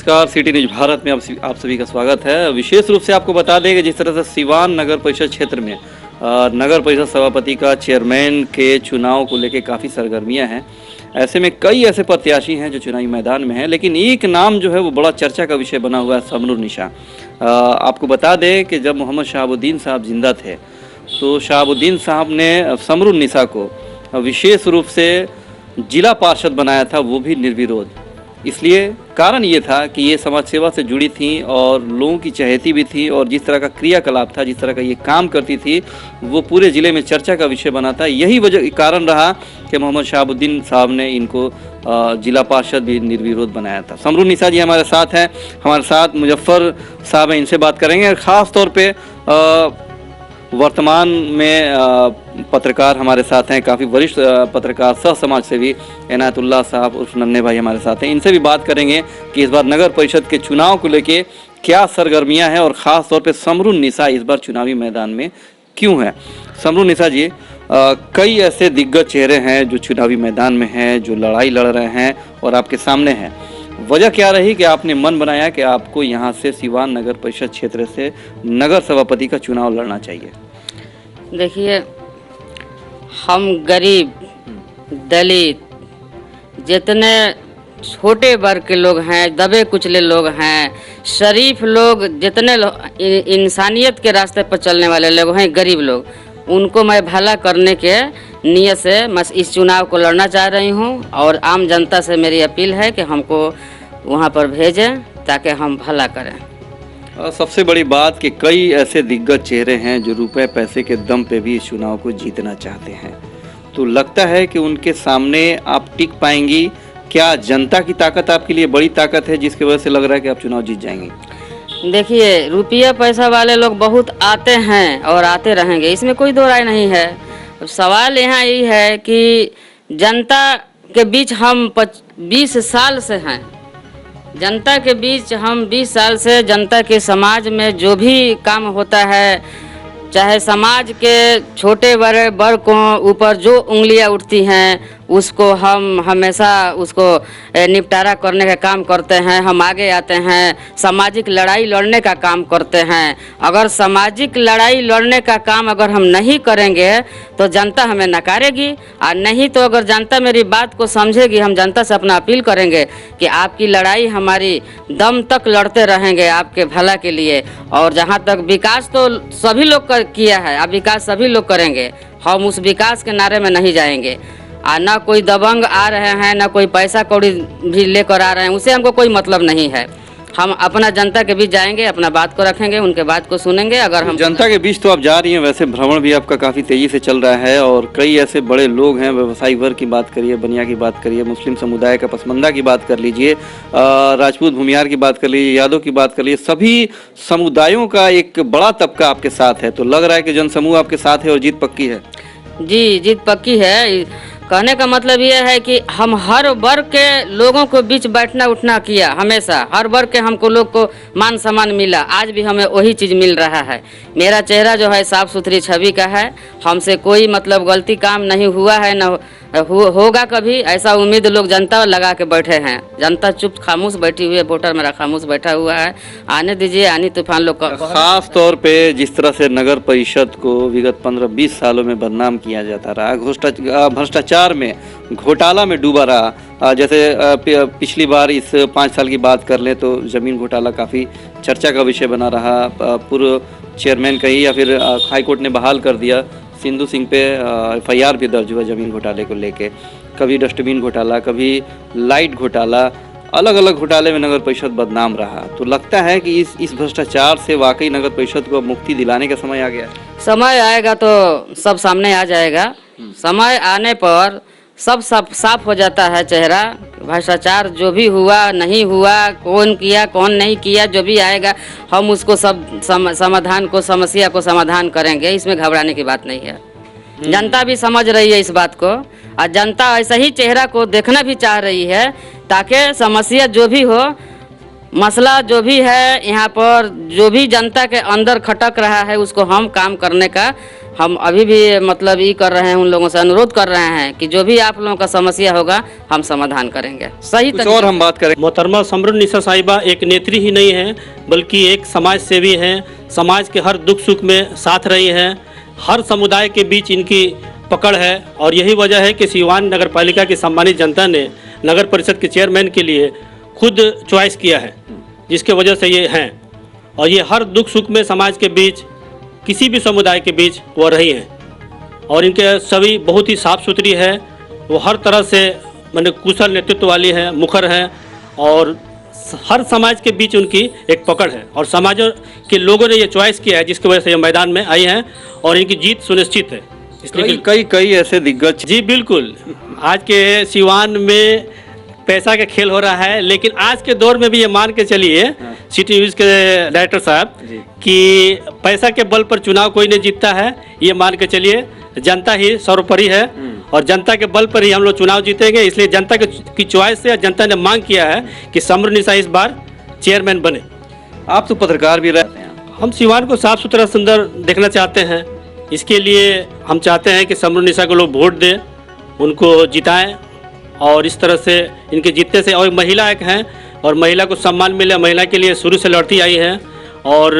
नमस्कार, city news Bharat में आप सभी का स्वागत है। विशेष रूप से आपको बता दें कि जिस तरह से सिवान नगर परिषद क्षेत्र में नगर परिषद सभापति का चेयरमैन के चुनाव को लेकर काफ़ी सरगर्मियां हैं। ऐसे में कई ऐसे प्रत्याशी हैं जो चुनावी मैदान में हैं, लेकिन एक नाम जो है वो बड़ा चर्चा का विषय बना हुआ है, समरून निशा। आपको बता दें कि जब मोहम्मद शहाबुद्दीन साहब जिंदा थे तो शहाबुद्दीन साहब ने समरून निशा को विशेष रूप से जिला पार्षद बनाया था, वो भी निर्विरोध। इसलिए कारण ये था कि ये समाज सेवा से जुड़ी थी और लोगों की चहेती भी थी, और जिस तरह का क्रियाकलाप था, जिस तरह का ये काम करती थी, वो पूरे ज़िले में चर्चा का विषय बना था। यही वजह कारण रहा कि मोहम्मद शहाबुद्दीन साहब ने इनको जिला पार्षद भी निर्विरोध बनाया था। समरून निशा जी हमारे साथ हैं, हमारे साथ मुजफ्फर साहब हैं, इनसे बात करेंगे। ख़ास तौर पर वर्तमान में पत्रकार हमारे साथ हैं, काफ़ी वरिष्ठ पत्रकार सह समाज सेवी इनायतुल्लाह साहब उर्फ नन्हे भाई हमारे साथ हैं। इनसे भी बात करेंगे कि इस बार नगर परिषद के चुनाव को लेके क्या सरगर्मियां हैं और ख़ास तौर पे समरून निशा इस बार चुनावी मैदान में क्यों है। समरून निशा जी, कई ऐसे दिग्गज चेहरे हैं जो चुनावी मैदान में हैं, जो लड़ाई लड़ रहे हैं और आपके सामने हैं। वजह क्या रही कि आपने मन बनाया कि आपको यहाँ से सिवान नगर परिषद क्षेत्र से नगर सभापति का चुनाव लड़ना चाहिए? देखिए, हम गरीब, दलित, जितने छोटे वर्ग के लोग हैं, दबे कुचले लोग हैं, शरीफ लोग, जितने इंसानियत के रास्ते पर चलने वाले लोग हैं, गरीब लोग, उनको मैं भला करने के नियत से मैं इस चुनाव को लड़ना चाह रही हूं। और आम जनता से मेरी अपील है कि हमको वहां पर भेजें ताकि हम भला करें। सबसे बड़ी बात कि कई ऐसे दिग्गज चेहरे हैं जो रुपए पैसे के दम पे भी इस चुनाव को जीतना चाहते हैं, तो लगता है कि उनके सामने आप टिक पाएंगी? क्या जनता की ताकत आपके लिए बड़ी ताकत है जिसकी वजह से लग रहा है कि आप चुनाव जीत जाएंगी? देखिए, रुपया पैसा वाले लोग बहुत आते हैं और आते रहेंगे, इसमें कोई दो राय नहीं है। सवाल यहाँ यही है कि जनता के बीच हम 20 साल से हैं, जनता के बीच हम 20 साल से जनता के समाज में जो भी काम होता है, चाहे समाज के छोटे बड़े वर्ग को ऊपर जो उंगलियां उठती हैं उसको हम हमेशा उसको निपटारा करने का काम करते हैं। हम आगे आते हैं, सामाजिक लड़ाई लड़ने का काम करते हैं। अगर सामाजिक लड़ाई लड़ने का काम अगर हम नहीं करेंगे तो जनता हमें नकारेगी, और नहीं तो अगर जनता मेरी बात को समझेगी, हम जनता से अपना अपील करेंगे कि आपकी लड़ाई हमारी दम तक लड़ते रहेंगे आपके भला के लिए। और जहाँ तक विकास तो सभी लोग किया है, अब विकास सभी लोग करेंगे, हम उस विकास के नारे में नहीं जाएंगे। ना कोई दबंग आ रहे हैं, ना कोई पैसा कौड़ी भी लेकर आ रहे हैं, उससे हमको कोई मतलब नहीं है। हम अपना जनता के बीच जाएंगे, अपना बात को रखेंगे, उनके बात को सुनेंगे। अगर हम जनता के बीच तो आप जा रही हैं, वैसे भ्रमण भी आपका काफ़ी तेज़ी से चल रहा है और कई ऐसे बड़े लोग हैं, व्यवसायी वर्ग की बात करिए, बनिया की बात करिए, मुस्लिम समुदाय का पसमंदा की बात कर लीजिए, राजपूत भूमियार की बात कर लीजिए, यादव की बात कर लीजिए, सभी समुदायों का एक बड़ा तबका आपके साथ है। तो लग रहा है कि जनसमूह आपके साथ है और जीत पक्की है? जी, जीत पक्की है। कहने का मतलब यह है कि हम हर वर्ग के लोगों को बीच बैठना उठना किया, हमेशा हर वर्ग के हमको लोग को मान सम्मान मिला, आज भी हमें वही चीज़ मिल रहा है। मेरा चेहरा जो है साफ सुथरी छवि का है, हमसे कोई मतलब गलती काम नहीं हुआ है, न होगा कभी। ऐसा उम्मीद लोग जनता लगा के बैठे हैं, जनता चुप खामोश बैठी हुई है, वोटर मेरा खामोश बैठा हुआ है। आने दीजिए, आनी तूफान लोग का। खास तौर पे जिस तरह से नगर परिषद को विगत 15-20 सालों में बदनाम किया जाता रहा, भ्रष्टाचार में, घोटाला में डूबा रहा। जैसे पिछली बार इस 5 साल की बात कर लें तो ज़मीन घोटाला काफ़ी चर्चा का विषय बना रहा। पूर्व चेयरमैन कही या फिर हाईकोर्ट ने बहाल कर दिया, सिंधु सिंह पे FIR भी दर्ज हुआ ज़मीन घोटाले को लेके। कभी डस्टबिन घोटाला, कभी लाइट घोटाला, अलग अलग घोटाले में नगर परिषद बदनाम रहा। तो लगता है कि इस भ्रष्टाचार से वाकई नगर परिषद को मुक्ति दिलाने का समय आ गया है। समय आएगा तो सब सामने आ जाएगा। समय आने पर सब साफ हो जाता है चेहरा। भ्रष्टाचार जो भी हुआ नहीं हुआ, कौन किया कौन नहीं किया, जो भी आएगा हम उसको सब समाधान को, समस्या को समाधान करेंगे। इसमें घबराने की बात नहीं है। जनता भी समझ रही है इस बात को, और जनता ऐसा ही चेहरा को देखना भी चाह रही है ताकि समस्या जो भी हो मसला जो भी है यहाँ पर, जो भी जनता के अंदर खटक रहा है, उसको हम काम करने का हम अभी भी मतलब ये कर रहे हैं, उन लोगों से अनुरोध कर रहे हैं कि जो भी आप लोगों का समस्या होगा हम समाधान करेंगे सही कुछ और हम बात करें। मोहतरमा समरुन्निसा साहिबा एक नेत्री ही नहीं है बल्कि एक समाज सेवी हैं। समाज के हर दुख सुख में साथ रही हैं। हर समुदाय के बीच इनकी पकड़ है और यही वजह है कि सिवान नगर पालिका की सम्मानित जनता ने नगर परिषद के चेयरमैन के लिए खुद चॉइस किया है, जिसके वजह से ये हैं। और ये हर दुख सुख में समाज के बीच, किसी भी समुदाय के बीच वो रही हैं और इनके सभी बहुत ही साफ़ सुथरी है। वो हर तरह से मैंने कुशल नेतृत्व वाली हैं, मुखर हैं और हर समाज के बीच उनकी एक पकड़ है और समाज के लोगों ने ये चॉइस किया है, जिसकी वजह से ये मैदान में आई हैं और इनकी जीत सुनिश्चित है। इसलिए कई ऐसे दिग्गज। जी बिल्कुल, आज के सिवान में पैसा का खेल हो रहा है, लेकिन आज के दौर में भी ये मान के चलिए सिटी न्यूज़ के डायरेक्टर साहब कि पैसा के बल पर चुनाव कोई नहीं जीतता है। ये मान के चलिए जनता ही सर्वोपरि है और जनता के बल पर ही हम लोग चुनाव जीतेंगे। इसलिए जनता की चॉइस से जनता ने मांग किया है कि समरुन्निसा इस बार चेयरमैन बने। आप तो पत्रकार भी रहते हैं, हम सिवान को साफ सुथरा सुंदर देखना चाहते हैं। इसके लिए हम चाहते हैं कि समरुन्निसा को लोग वोट दें, उनको जिताएं और इस तरह से इनके जीतने से, और महिला एक हैं और महिला को सम्मान मिले। महिला के लिए शुरू से लड़ती आई हैं और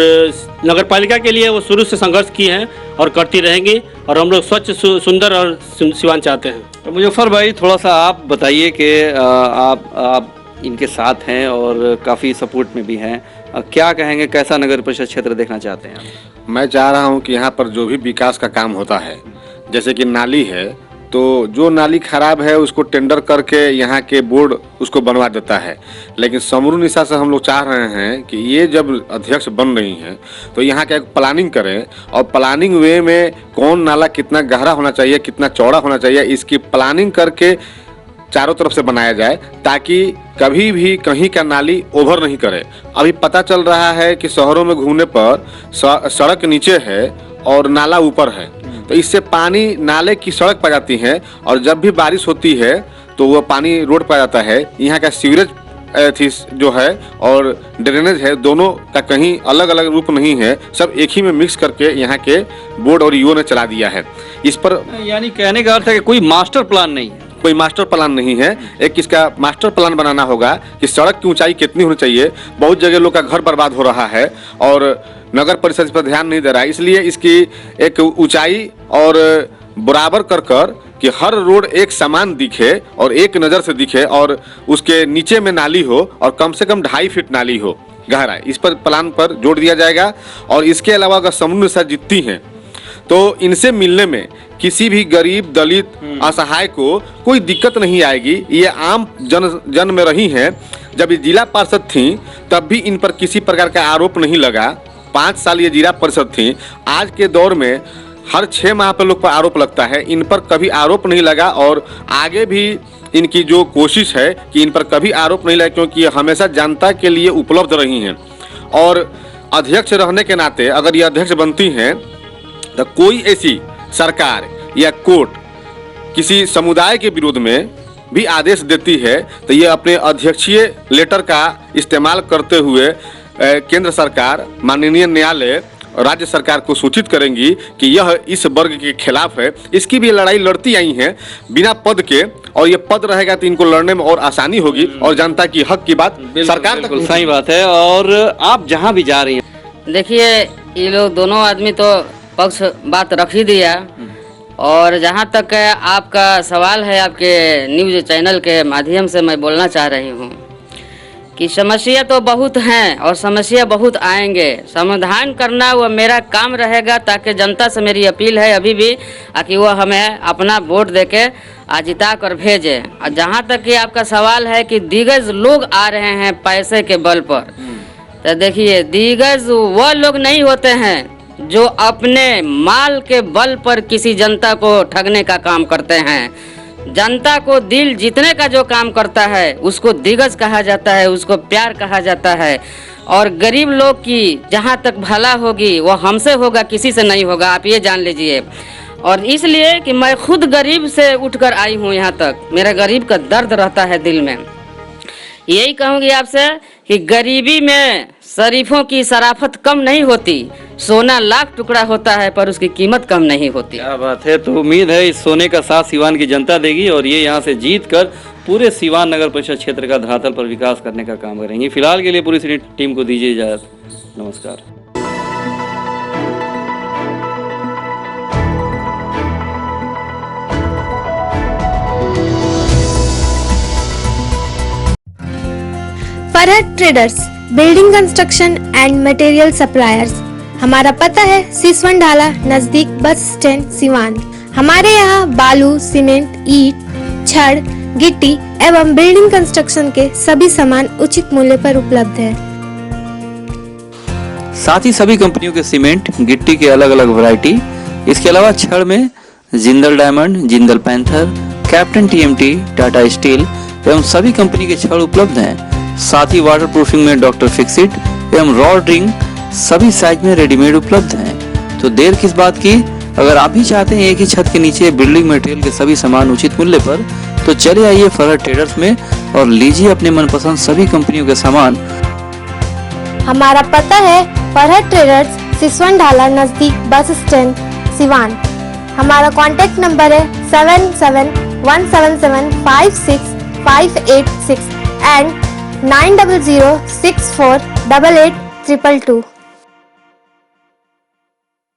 नगर पालिका के लिए वो शुरू से संघर्ष की हैं और करती रहेंगी और हम लोग स्वच्छ सुंदर और सिवान चाहते हैं। तो मुजफ्फर भाई, थोड़ा सा आप बताइए कि आप इनके साथ हैं और काफ़ी सपोर्ट में भी हैं। क्या कहेंगे, कैसा नगर परिषद क्षेत्र देखना चाहते हैं आप? मैं चाह रहा हूं कि यहाँ पर जो भी विकास का काम होता है, जैसे कि नाली है, तो जो नाली खराब है उसको टेंडर करके यहाँ के बोर्ड उसको बनवा देता है। लेकिन समरुन्निसा से हम लोग चाह रहे हैं कि ये जब अध्यक्ष बन रही हैं तो यहाँ का एक प्लानिंग करें और प्लानिंग वे में कौन नाला कितना गहरा होना चाहिए, कितना चौड़ा होना चाहिए, इसकी प्लानिंग करके चारों तरफ से बनाया जाए ताकि कभी भी कहीं का नाली ओवर नहीं करे। अभी पता चल रहा है कि शहरों में घूमने पर सड़क नीचे है और नाला ऊपर है, तो इससे पानी नाले की सड़क पर जाती है और जब भी बारिश होती है तो वह पानी रोड पर जाता है। यहाँ का सीवरेज जो है और ड्रेनेज है, दोनों का कहीं अलग अलग रूप नहीं है, सब एक ही में मिक्स करके यहाँ के बोर्ड और ईओ ने चला दिया है। इस पर यानी कहने का अर्थ है कि कोई मास्टर प्लान नहीं है। कोई मास्टर प्लान नहीं है। एक इसका मास्टर प्लान बनाना होगा कि सड़क की ऊंचाई कितनी होनी चाहिए। बहुत जगह लोग का घर बर्बाद हो रहा है और नगर परिषद पर ध्यान नहीं दे रहा है, इसलिए इसकी एक ऊंचाई और बराबर कर कि हर रोड एक समान दिखे और एक नज़र से दिखे और उसके नीचे में नाली हो और कम से कम 2.5 फीट नाली हो गहरा। इस पर प्लान पर जोर दिया जाएगा। और इसके अलावा अगर समरुन्निसा जीतती हैं तो इनसे मिलने में किसी भी गरीब, दलित, असहाय को कोई दिक्कत नहीं आएगी। ये आम जन में रही हैं। जब ये जिला पार्षद थी तब भी इन पर किसी प्रकार का आरोप नहीं लगा। 5 साल ये जिला परिषद थी। आज के दौर में हर 6 माह पर लोग पर आरोप लगता है, इन पर कभी आरोप नहीं लगा और आगे भी इनकी जो कोशिश है कि इन पर कभी आरोप नहीं लगा, क्योंकि ये हमेशा जनता के लिए उपलब्ध रही हैं। और अध्यक्ष रहने के नाते अगर ये अध्यक्ष बनती हैं तो कोई ऐसी सरकार या कोर्ट किसी समुदाय के विरोध में भी आदेश देती है तो ये अपने अध्यक्षीय लेटर का इस्तेमाल करते हुए केंद्र सरकार, माननीय न्यायालय, राज्य सरकार को सूचित करेंगी कि यह इस वर्ग के खिलाफ है। इसकी भी लड़ाई लड़ती आई हैं बिना पद के, और ये पद रहेगा तो इनको लड़ने में और आसानी होगी और जनता की हक की बात सरकार तक। सही बात है। और आप जहाँ भी जा रही हैं, देखिए ये लोग दोनों आदमी तो पक्ष बात रख ही दिया। और जहाँ तक आपका सवाल है, आपके न्यूज़ चैनल के माध्यम से मैं बोलना चाह रही हूँ कि समस्या तो बहुत हैं और समस्या बहुत आएंगे। समाधान करना वो मेरा काम रहेगा, ताकि जनता से मेरी अपील है अभी भी कि वो हमें अपना वोट देके जिता कर भेजे। और जहाँ तक कि आपका सवाल है कि दिग्गज लोग आ रहे हैं पैसे के बल पर, तो देखिए दिग्गज वो लोग नहीं होते हैं जो अपने माल के बल पर किसी जनता को ठगने का काम करते हैं। जनता को दिल जीतने का जो काम करता है उसको दिग्गज कहा जाता है, उसको प्यार कहा जाता है। और गरीब लोग की जहाँ तक भला होगी वो हमसे होगा, किसी से नहीं होगा, आप ये जान लीजिए। और इसलिए कि मैं खुद गरीब से उठकर आई हूँ यहाँ तक, मेरा गरीब का दर्द रहता है दिल में। यही कहूंगी आपसे कि गरीबी में शरीफों की शराफत कम नहीं होती। सोना लाख टुकड़ा होता है पर उसकी कीमत कम नहीं होती। क्या बात है। तो उम्मीद है इस सोने का साथ सिवान की जनता देगी और ये यहाँ से जीत कर पूरे सिवान नगर परिषद क्षेत्र का धरातल पर विकास करने का काम करेंगे। फिलहाल के लिए पूरी टीम को दीजिए इजाजत। नमस्कार। Farhat traders, building construction and material suppliers. हमारा पता है सिसवन ढाला, नजदीक बस स्टैंड, सिवान। हमारे यहाँ बालू, सीमेंट, ईंट, छड़, गिट्टी एवं बिल्डिंग कंस्ट्रक्शन के सभी सामान उचित मूल्य पर उपलब्ध है। साथ ही सभी कंपनियों के सीमेंट, गिट्टी के अलग अलग वैरायटी, इसके अलावा छड़ में Jindal diamond, Jindal panther, captain TMT, Tata steel एवं सभी कंपनी के छड़ उपलब्ध हैं। साथ ही वाटर प्रूफिंग में डॉक्टर फिक्सिट एवं रॉड रिंग सभी साइज में रेडीमेड उपलब्ध हैं। तो देर किस बात की, अगर आप भी चाहते हैं एक ही छत के नीचे बिल्डिंग मटेरियल के सभी सामान उचित मूल्य पर, तो चले आइए फरहत ट्रेडर्स में और लीजिए अपने मनपसंद सभी कंपनियों के सामान। हमारा पता है फरहत ट्रेडर्स, सिसवन ढाला, नजदीक बस स्टैंड, सिवान। हमारा कॉन्टेक्ट नंबर है 7717756586 एंड 9006488822।